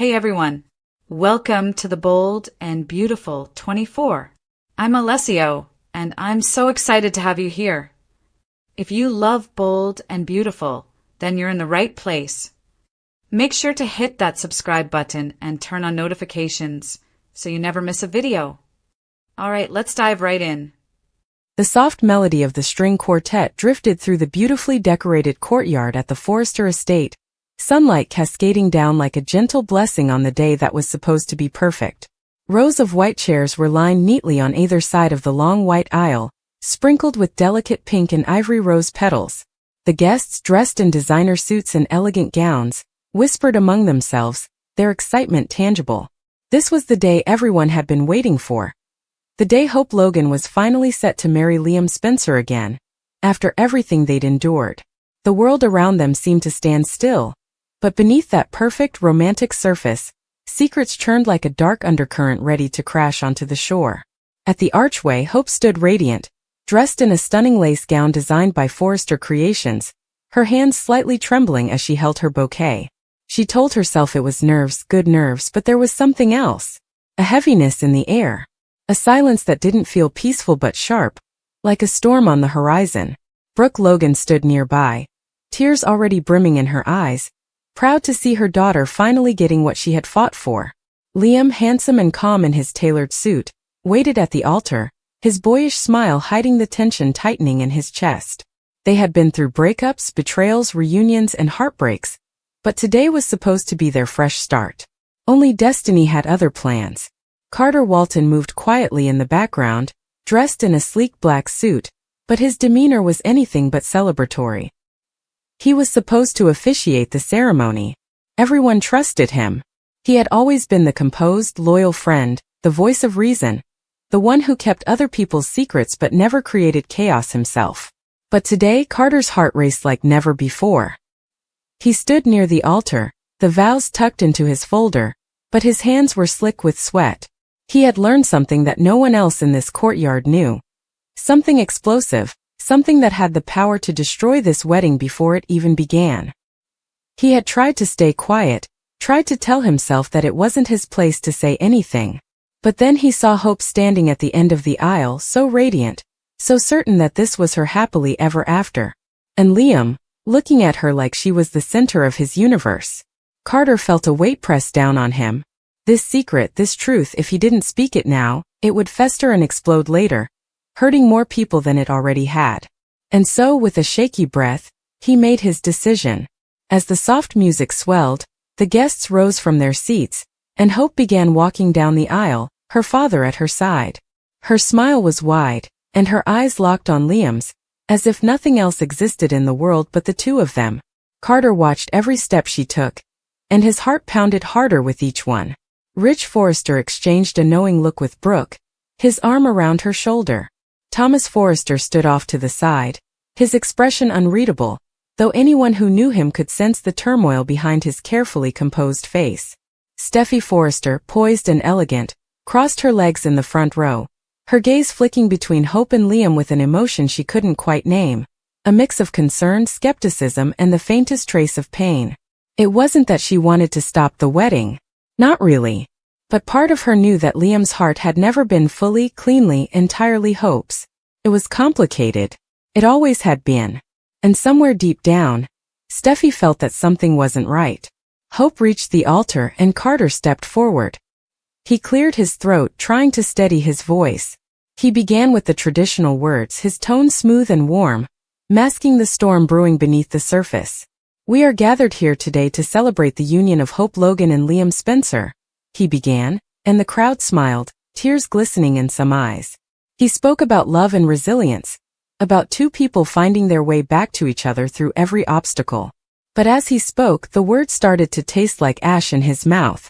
Hey everyone, welcome to the Bold and Beautiful 24. I'm Alessio, and I'm so excited to have you here. If you love bold and beautiful, then you're in the right place. Make sure to hit that subscribe button and turn on notifications so you never miss a video. Alright, let's dive right in. The soft melody of the string quartet drifted through the beautifully decorated courtyard at the Forrester estate, sunlight cascading down like a gentle blessing on the day that was supposed to be perfect. Rows of white chairs were lined neatly on either side of the long white aisle, sprinkled with delicate pink and ivory rose petals. The guests, dressed in designer suits and elegant gowns, whispered among themselves, their excitement tangible. This was the day everyone had been waiting for. The day Hope Logan was finally set to marry Liam Spencer again, after everything they'd endured. The world around them seemed to stand still, but beneath that perfect romantic surface, secrets churned like a dark undercurrent ready to crash onto the shore. At the archway, Hope stood radiant, dressed in a stunning lace gown designed by Forrester Creations, her hands slightly trembling as she held her bouquet. She told herself it was nerves, good nerves, but there was something else. A heaviness in the air. A silence that didn't feel peaceful but sharp, like a storm on the horizon. Brooke Logan stood nearby, tears already brimming in her eyes, proud to see her daughter finally getting what she had fought for. Liam, handsome and calm in his tailored suit, waited at the altar, his boyish smile hiding the tension tightening in his chest. They had been through breakups, betrayals, reunions, and heartbreaks, but today was supposed to be their fresh start. Only destiny had other plans. Carter Walton moved quietly in the background, dressed in a sleek black suit, but his demeanor was anything but celebratory. He was supposed to officiate the ceremony. Everyone trusted him. He had always been the composed, loyal friend, the voice of reason, the one who kept other people's secrets but never created chaos himself. But today Carter's heart raced like never before. He stood near the altar, the vows tucked into his folder, but his hands were slick with sweat. He had learned something that no one else in this courtyard knew. Something explosive, something that had the power to destroy this wedding before it even began. He had tried to stay quiet, tried to tell himself that it wasn't his place to say anything. But then he saw Hope standing at the end of the aisle, so radiant, so certain that this was her happily ever after. And Liam, looking at her like she was the center of his universe. Carter felt a weight pressed down on him. This secret, this truth, if he didn't speak it now, it would fester and explode later, hurting more people than it already had. And so, with a shaky breath, he made his decision. As the soft music swelled, the guests rose from their seats, and Hope began walking down the aisle, her father at her side. Her smile was wide, and her eyes locked on Liam's, as if nothing else existed in the world but the two of them. Carter watched every step she took, and his heart pounded harder with each one. Rich Forrester exchanged a knowing look with Brooke, his arm around her shoulder. Thomas Forrester stood off to the side, his expression unreadable, though anyone who knew him could sense the turmoil behind his carefully composed face. Steffi Forrester, poised and elegant, crossed her legs in the front row, her gaze flicking between Hope and Liam with an emotion she couldn't quite name, a mix of concern, skepticism, and the faintest trace of pain. It wasn't that she wanted to stop the wedding. Not really. But part of her knew that Liam's heart had never been fully, cleanly, entirely Hope's. It was complicated. It always had been. And somewhere deep down, Steffi felt that something wasn't right. Hope reached the altar and Carter stepped forward. He cleared his throat, trying to steady his voice. He began with the traditional words, his tone smooth and warm, masking the storm brewing beneath the surface. "We are gathered here today to celebrate the union of Hope Logan and Liam Spencer," he began, and the crowd smiled, tears glistening in some eyes. He spoke about love and resilience, about two people finding their way back to each other through every obstacle. But as he spoke, the words started to taste like ash in his mouth.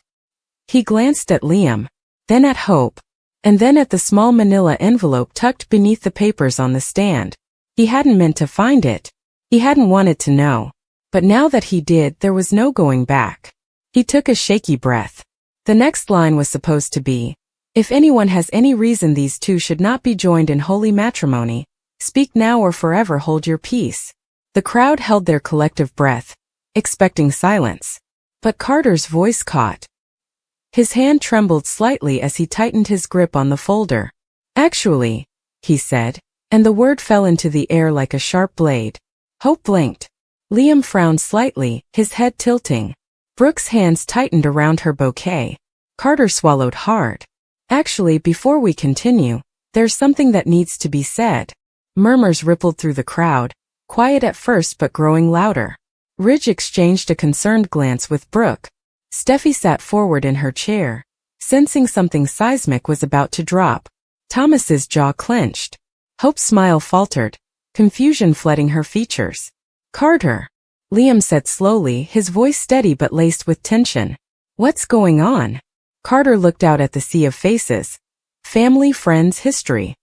He glanced at Liam, then at Hope, and then at the small manila envelope tucked beneath the papers on the stand. He hadn't meant to find it. He hadn't wanted to know. But now that he did, there was no going back. He took a shaky breath. The next line was supposed to be, "If anyone has any reason these two should not be joined in holy matrimony, speak now or forever hold your peace." The crowd held their collective breath, expecting silence. But Carter's voice caught. His hand trembled slightly as he tightened his grip on the folder. Actually, he said, and the word fell into the air like a sharp blade. Hope blinked. Liam frowned slightly, his head tilting. Brooke's hands tightened around her bouquet. Carter swallowed hard. Actually, before we continue, there's something that needs to be said. Murmurs rippled through the crowd, quiet at first but growing louder. Ridge exchanged a concerned glance with Brooke. Steffi sat forward in her chair, sensing something seismic was about to drop. Thomas's jaw clenched. Hope's smile faltered, confusion flooding her features. Carter, Liam said slowly, his voice steady but laced with tension. What's going on? Carter looked out at the sea of faces. Family, friends, history.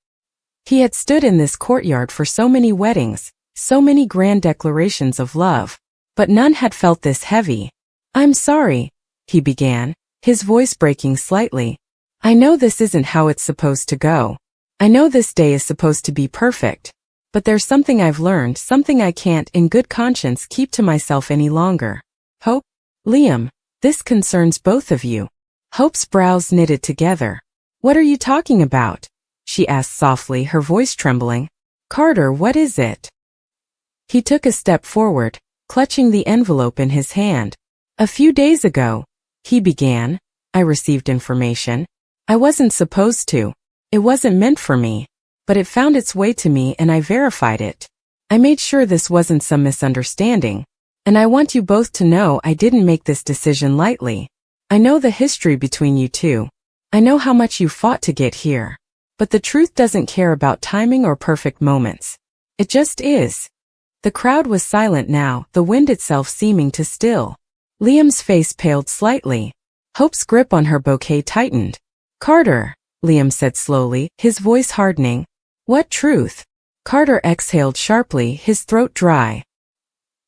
He had stood in this courtyard for so many weddings, so many grand declarations of love, but none had felt this heavy. I'm sorry, he began, his voice breaking slightly. I know this isn't how it's supposed to go. I know this day is supposed to be perfect. But there's something I've learned, something I can't, in good conscience, keep to myself any longer. Hope? Liam, this concerns both of you. Hope's brows knitted together. What are you talking about? She asked softly, her voice trembling. Carter, what is it? He took a step forward, clutching the envelope in his hand. A few days ago, he began, I received information. I wasn't supposed to. It wasn't meant for me. But it found its way to me and I verified it. I made sure this wasn't some misunderstanding. And I want you both to know I didn't make this decision lightly. I know the history between you two. I know how much you fought to get here. But the truth doesn't care about timing or perfect moments. It just is. The crowd was silent now, the wind itself seeming to still. Liam's face paled slightly. Hope's grip on her bouquet tightened. Carter, Liam said slowly, his voice hardening. What truth? Carter exhaled sharply, his throat dry.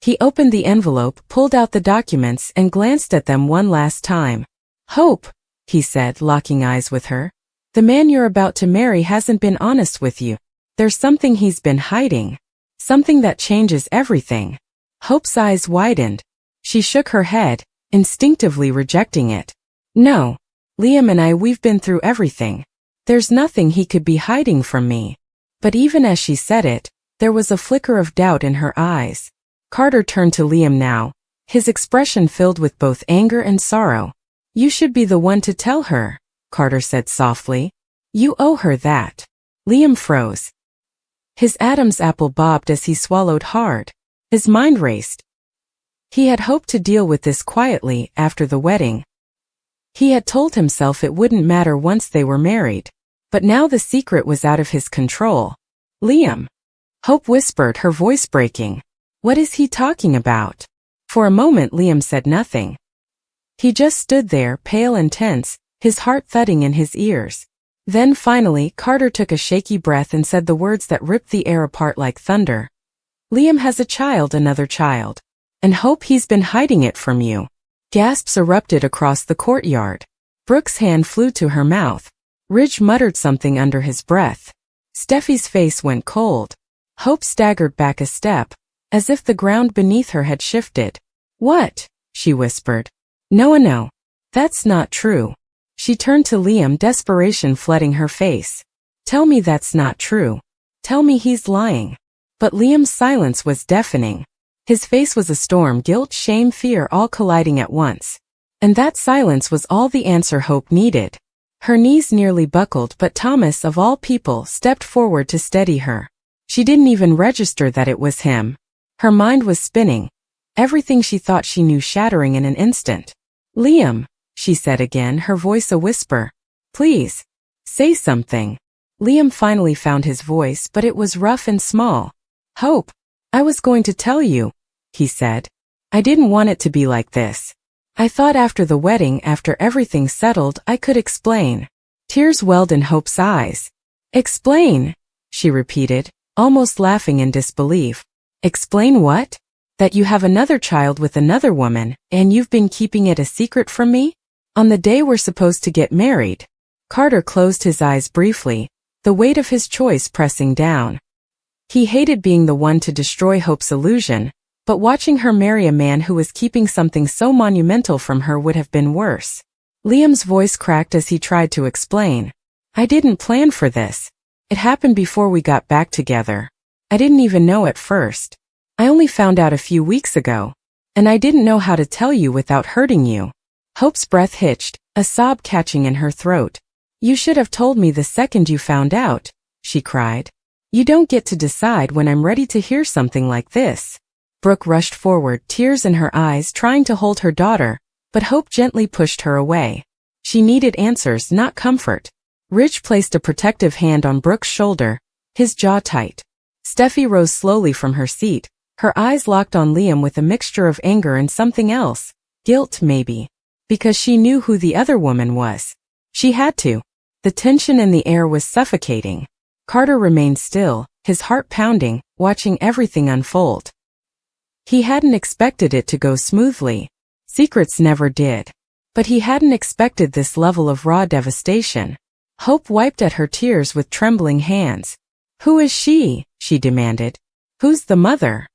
He opened the envelope, pulled out the documents, and glanced at them one last time. Hope, he said, locking eyes with her. The man you're about to marry hasn't been honest with you. There's something he's been hiding. Something that changes everything. Hope's eyes widened. She shook her head, instinctively rejecting it. No, Liam and we've been through everything. There's nothing he could be hiding from me. But even as she said it, there was a flicker of doubt in her eyes. Carter turned to Liam now, his expression filled with both anger and sorrow. You should be the one to tell her, Carter said softly. You owe her that. Liam froze. His Adam's apple bobbed as he swallowed hard. His mind raced. He had hoped to deal with this quietly after the wedding. He had told himself it wouldn't matter once they were married. But now the secret was out of his control. Liam. Hope whispered, her voice breaking. What is he talking about? For a moment Liam said nothing. He just stood there, pale and tense, his heart thudding in his ears. Then finally, Carter took a shaky breath and said the words that ripped the air apart like thunder. Liam has a child, another child. And Hope, he's been hiding it from you. Gasps erupted across the courtyard. Brooke's hand flew to her mouth. Ridge muttered something under his breath. Steffi's face went cold. Hope staggered back a step, as if the ground beneath her had shifted. What? She whispered. No, that's not true. She turned to Liam, desperation flooding her face. Tell me that's not true. Tell me he's lying. But Liam's silence was deafening. His face was a storm, guilt, shame, fear all colliding at once. And that silence was all the answer Hope needed. Her knees nearly buckled, but Thomas, of all people, stepped forward to steady her. She didn't even register that it was him. Her mind was spinning. Everything she thought she knew shattering in an instant. Liam, she said again, her voice a whisper. Please, say something. Liam finally found his voice, but it was rough and small. Hope, I was going to tell you, he said. I didn't want it to be like this. I thought after the wedding, after everything settled, I could explain. Tears welled in Hope's eyes. Explain, she repeated, almost laughing in disbelief. Explain what? That you have another child with another woman, and you've been keeping it a secret from me? On the day we're supposed to get married. Carter closed his eyes briefly, the weight of his choice pressing down. He hated being the one to destroy Hope's illusion, but watching her marry a man who was keeping something so monumental from her would have been worse. Liam's voice cracked as he tried to explain. I didn't plan for this. It happened before we got back together. I didn't even know at first. I only found out a few weeks ago. And I didn't know how to tell you without hurting you. Hope's breath hitched, a sob catching in her throat. You should have told me the second you found out, she cried. You don't get to decide when I'm ready to hear something like this. Brooke rushed forward, tears in her eyes, trying to hold her daughter, but Hope gently pushed her away. She needed answers, not comfort. Rich placed a protective hand on Brooke's shoulder, his jaw tight. Steffi rose slowly from her seat, her eyes locked on Liam with a mixture of anger and something else. Guilt, maybe. Because she knew who the other woman was. She had to. The tension in the air was suffocating. Carter remained still, his heart pounding, watching everything unfold. He hadn't expected it to go smoothly. Secrets never did. But he hadn't expected this level of raw devastation. Hope wiped at her tears with trembling hands. Who is she? She demanded. Who's the mother?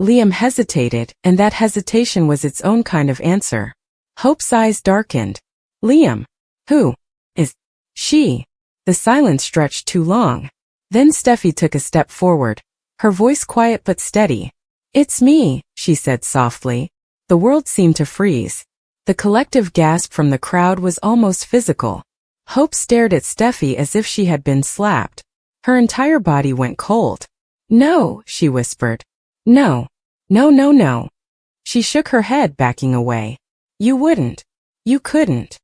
Liam hesitated, and that hesitation was its own kind of answer. Hope's eyes darkened. Liam. Who is she? The silence stretched too long. Then Steffi took a step forward, her voice quiet but steady. It's me, she said softly. The world seemed to freeze. The collective gasp from the crowd was almost physical. Hope stared at Steffi as if she had been slapped. Her entire body went cold. No, she whispered. No. No, no, no. She shook her head, backing away. You wouldn't. You couldn't.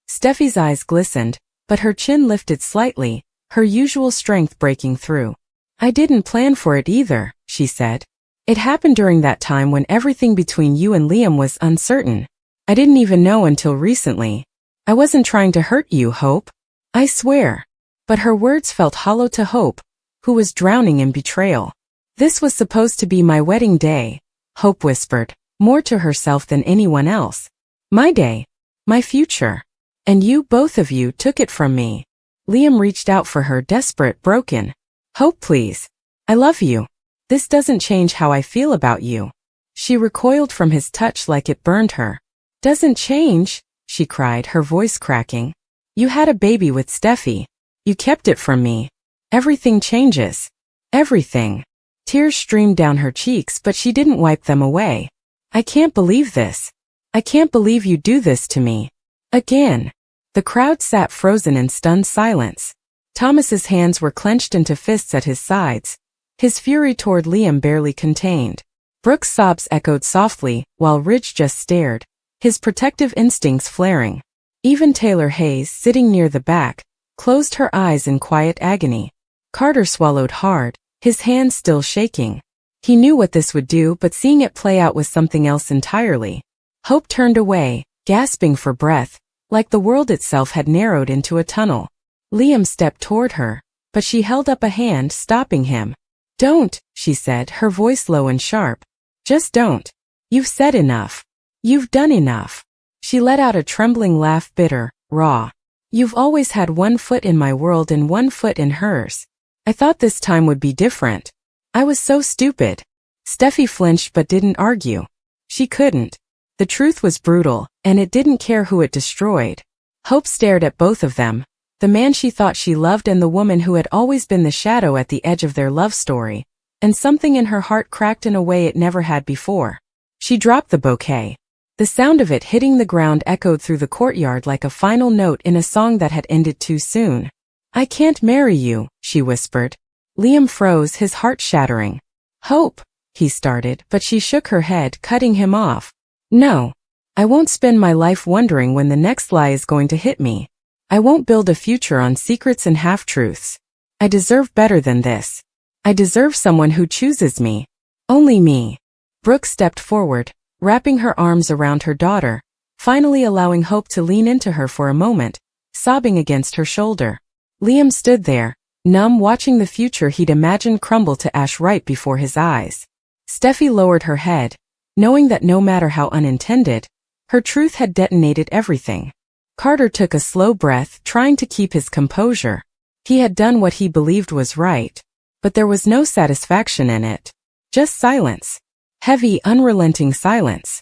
Steffi's eyes glistened, but her chin lifted slightly, her usual strength breaking through. I didn't plan for it either, she said. It happened during that time when everything between you and Liam was uncertain. I didn't even know until recently. I wasn't trying to hurt you, Hope. I swear. But her words felt hollow to Hope, who was drowning in betrayal. This was supposed to be my wedding day, Hope whispered, more to herself than anyone else. My day. My future. And you, both of you, took it from me. Liam reached out for her, desperate, broken. Hope, please. I love you. This doesn't change how I feel about you. She recoiled from his touch like it burned her. Doesn't change, she cried, her voice cracking. You had a baby with Steffi. You kept it from me. Everything changes. Everything. Tears streamed down her cheeks, but she didn't wipe them away. I can't believe this. I can't believe you do this to me. Again. The crowd sat frozen in stunned silence. Thomas's hands were clenched into fists at his sides, his fury toward Liam barely contained. Brooke's sobs echoed softly, while Ridge just stared, his protective instincts flaring. Even Taylor Hayes, sitting near the back, closed her eyes in quiet agony. Carter swallowed hard, his hands still shaking. He knew what this would do, but seeing it play out was something else entirely. Hope turned away, gasping for breath, like the world itself had narrowed into a tunnel. Liam stepped toward her, but she held up a hand, stopping him. Don't, she said, her voice low and sharp. Just don't. You've said enough. You've done enough. She let out a trembling laugh, bitter, raw. You've always had one foot in my world and one foot in hers. I thought this time would be different. I was so stupid. Steffi flinched but didn't argue. She couldn't. The truth was brutal, and it didn't care who it destroyed. Hope stared at both of them, the man she thought she loved and the woman who had always been the shadow at the edge of their love story, and something in her heart cracked in a way it never had before. She dropped the bouquet. The sound of it hitting the ground echoed through the courtyard like a final note in a song that had ended too soon. I can't marry you, she whispered. Liam froze, his heart shattering. Hope, he started, but she shook her head, cutting him off. No. I won't spend my life wondering when the next lie is going to hit me. I won't build a future on secrets and half-truths. I deserve better than this. I deserve someone who chooses me. Only me. Brooke stepped forward, wrapping her arms around her daughter, finally allowing Hope to lean into her for a moment, sobbing against her shoulder. Liam stood there, numb, watching the future he'd imagined crumble to ash right before his eyes. Steffi lowered her head, knowing that no matter how unintended, her truth had detonated everything. Carter took a slow breath, trying to keep his composure. He had done what he believed was right, but there was no satisfaction in it. Just silence. Heavy, unrelenting silence.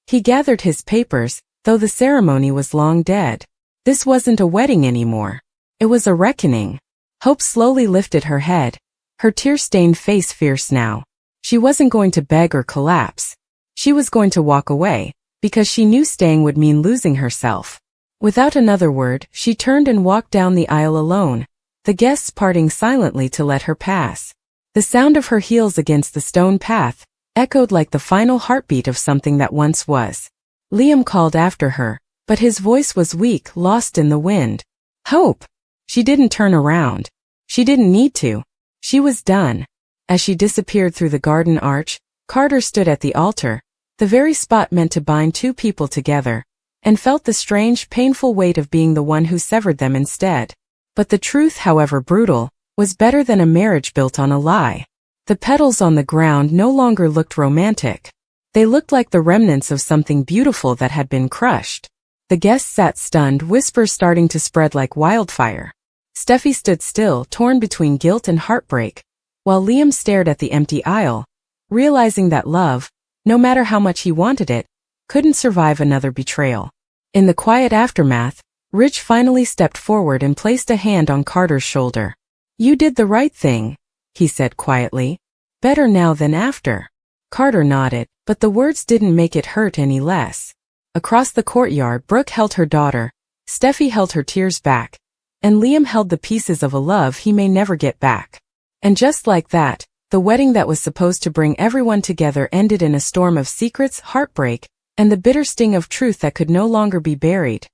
He gathered his papers, though the ceremony was long dead. This wasn't a wedding anymore. It was a reckoning. Hope slowly lifted her head, her tear-stained face fierce now. She wasn't going to beg or collapse. She was going to walk away, because she knew staying would mean losing herself. Without another word, she turned and walked down the aisle alone, the guests parting silently to let her pass. The sound of her heels against the stone path echoed like the final heartbeat of something that once was. Liam called after her, but his voice was weak, lost in the wind. Hope! She didn't turn around. She didn't need to. She was done. As she disappeared through the garden arch, Carter stood at the altar, the very spot meant to bind two people together, and felt the strange, painful weight of being the one who severed them instead. But the truth, however brutal, was better than a marriage built on a lie. The petals on the ground no longer looked romantic. They looked like the remnants of something beautiful that had been crushed. The guests sat stunned, whispers starting to spread like wildfire. Steffi stood still, torn between guilt and heartbreak, while Liam stared at the empty aisle, realizing that love, no matter how much he wanted it, couldn't survive another betrayal. In the quiet aftermath, Rich finally stepped forward and placed a hand on Carter's shoulder. "You did the right thing," he said quietly. "Better now than after." Carter nodded, but the words didn't make it hurt any less. Across the courtyard, Brooke held her daughter, Steffi held her tears back, and Liam held the pieces of a love he may never get back. And just like that, the wedding that was supposed to bring everyone together ended in a storm of secrets, heartbreak, and the bitter sting of truth that could no longer be buried.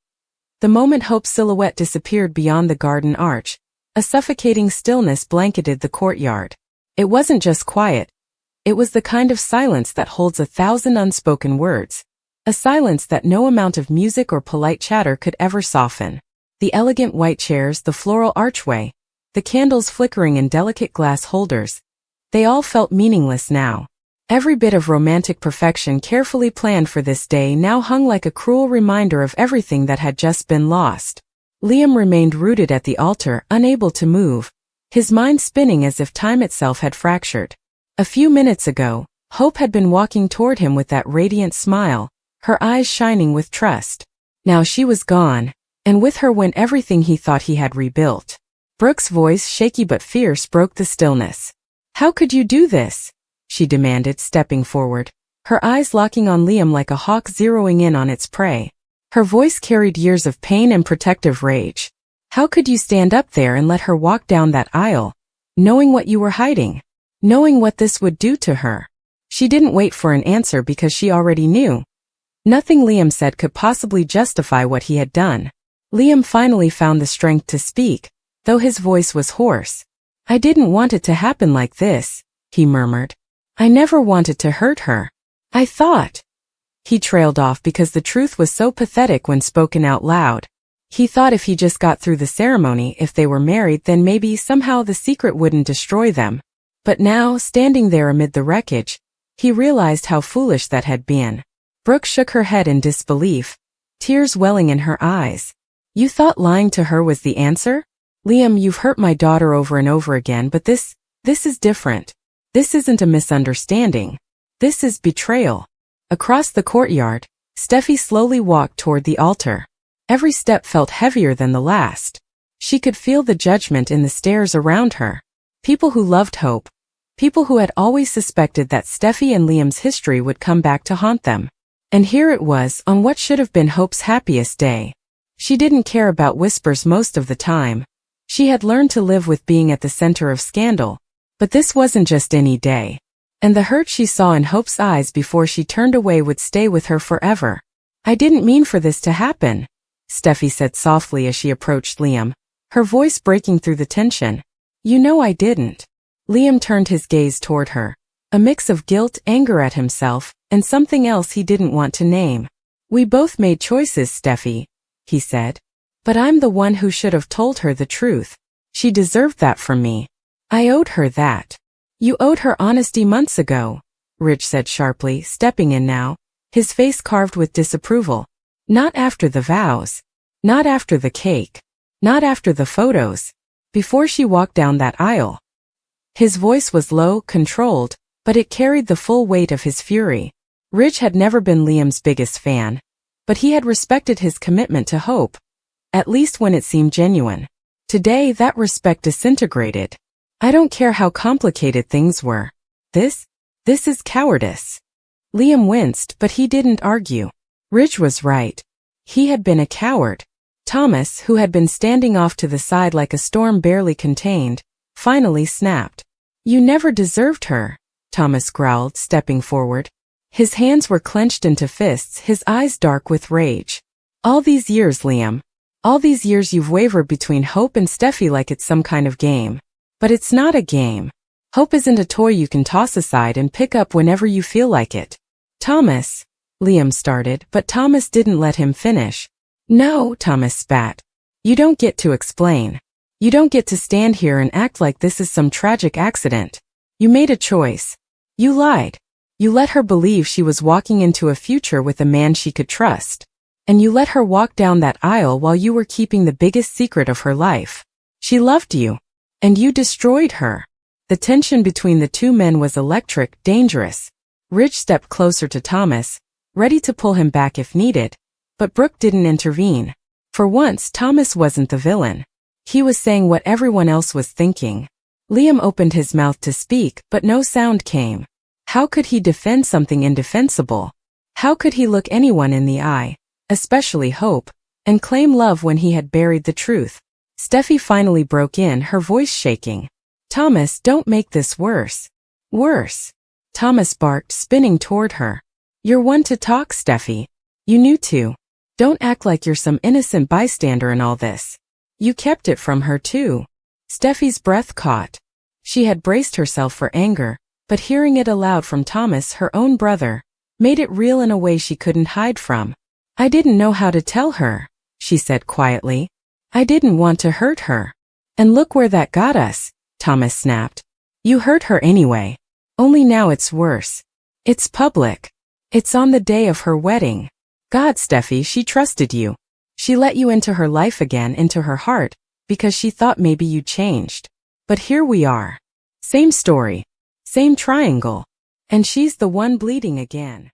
The moment Hope's silhouette disappeared beyond the garden arch, a suffocating stillness blanketed the courtyard. It wasn't just quiet. It was the kind of silence that holds 1,000 unspoken words. A silence that no amount of music or polite chatter could ever soften. The elegant white chairs, the floral archway, the candles flickering in delicate glass holders, they all felt meaningless now. Every bit of romantic perfection carefully planned for this day now hung like a cruel reminder of everything that had just been lost. Liam remained rooted at the altar, unable to move, his mind spinning as if time itself had fractured. A few minutes ago, Hope had been walking toward him with that radiant smile, her eyes shining with trust. Now she was gone, and with her went everything he thought he had rebuilt. Brooke's voice, shaky but fierce, broke the stillness. "How could you do this?" she demanded, stepping forward, her eyes locking on Liam like a hawk zeroing in on its prey. Her voice carried years of pain and protective rage. "How could you stand up there and let her walk down that aisle, knowing what you were hiding, knowing what this would do to her?" She didn't wait for an answer because she already knew. Nothing Liam said could possibly justify what he had done. Liam finally found the strength to speak, though his voice was hoarse. "I didn't want it to happen like this," he murmured. "I never wanted to hurt her. I thought—" He trailed off because the truth was so pathetic when spoken out loud. He thought if he just got through the ceremony, if they were married, then maybe somehow the secret wouldn't destroy them. But now, standing there amid the wreckage, he realized how foolish that had been. Brooke shook her head in disbelief, tears welling in her eyes. "You thought lying to her was the answer? Liam, you've hurt my daughter over and over again, but this is different. This isn't a misunderstanding. This is betrayal." Across the courtyard, Steffi slowly walked toward the altar. Every step felt heavier than the last. She could feel the judgment in the stares around her. People who loved Hope. People who had always suspected that Steffi and Liam's history would come back to haunt them. And here it was, on what should have been Hope's happiest day. She didn't care about whispers most of the time. She had learned to live with being at the center of scandal. But this wasn't just any day. And the hurt she saw in Hope's eyes before she turned away would stay with her forever. "I didn't mean for this to happen," Steffi said softly as she approached Liam, her voice breaking through the tension. "You know I didn't." Liam turned his gaze toward her, a mix of guilt, anger at himself, and something else he didn't want to name. "We both made choices, Steffi," he said. "But I'm the one who should have told her the truth. She deserved that from me. I owed her that." "You owed her honesty months ago," Rich said sharply, stepping in now, his face carved with disapproval. "Not after the vows. Not after the cake. Not after the photos. Before she walked down that aisle." His voice was low, controlled, but it carried the full weight of his fury. Rich had never been Liam's biggest fan. But he had respected his commitment to hope, at least when it seemed genuine. Today that respect disintegrated. I don't care how complicated things were. This is cowardice. Liam winced, but he didn't argue. Ridge was right. He had been a coward. Thomas, who had been standing off to the side like a storm barely contained, finally snapped. You never deserved her, Thomas growled, stepping forward. His hands were clenched into fists, his eyes dark with rage. All these years, Liam. All these years you've wavered between hope and Steffi like it's some kind of game. But it's not a game. Hope isn't a toy you can toss aside and pick up whenever you feel like it. Thomas, Liam started, but Thomas didn't let him finish. No, Thomas spat. You don't get to explain. You don't get to stand here and act like this is some tragic accident. You made a choice. You lied. You let her believe she was walking into a future with a man she could trust. And you let her walk down that aisle while you were keeping the biggest secret of her life. She loved you. And you destroyed her. The tension between the two men was electric, dangerous. Ridge stepped closer to Thomas, ready to pull him back if needed, but Brooke didn't intervene. For once, Thomas wasn't the villain. He was saying what everyone else was thinking. Liam opened his mouth to speak, but no sound came. How could he defend something indefensible? How could he look anyone in the eye, especially Hope, and claim love when he had buried the truth? Steffi finally broke in, her voice shaking. Thomas, don't make this worse. Worse. Thomas barked, spinning toward her. You're one to talk, Steffi. You knew to. Don't act like you're some innocent bystander in all this. You kept it from her too. Steffi's breath caught. She had braced herself for anger, but hearing it aloud from Thomas, her own brother, made it real in a way she couldn't hide from. I didn't know how to tell her, she said quietly. I didn't want to hurt her. And look where that got us, Thomas snapped. You hurt her anyway. Only now it's worse. It's public. It's on the day of her wedding. God, Steffi, she trusted you. She let you into her life again, into her heart, because she thought maybe you changed. But here we are. Same story. Same triangle. And she's the one bleeding again.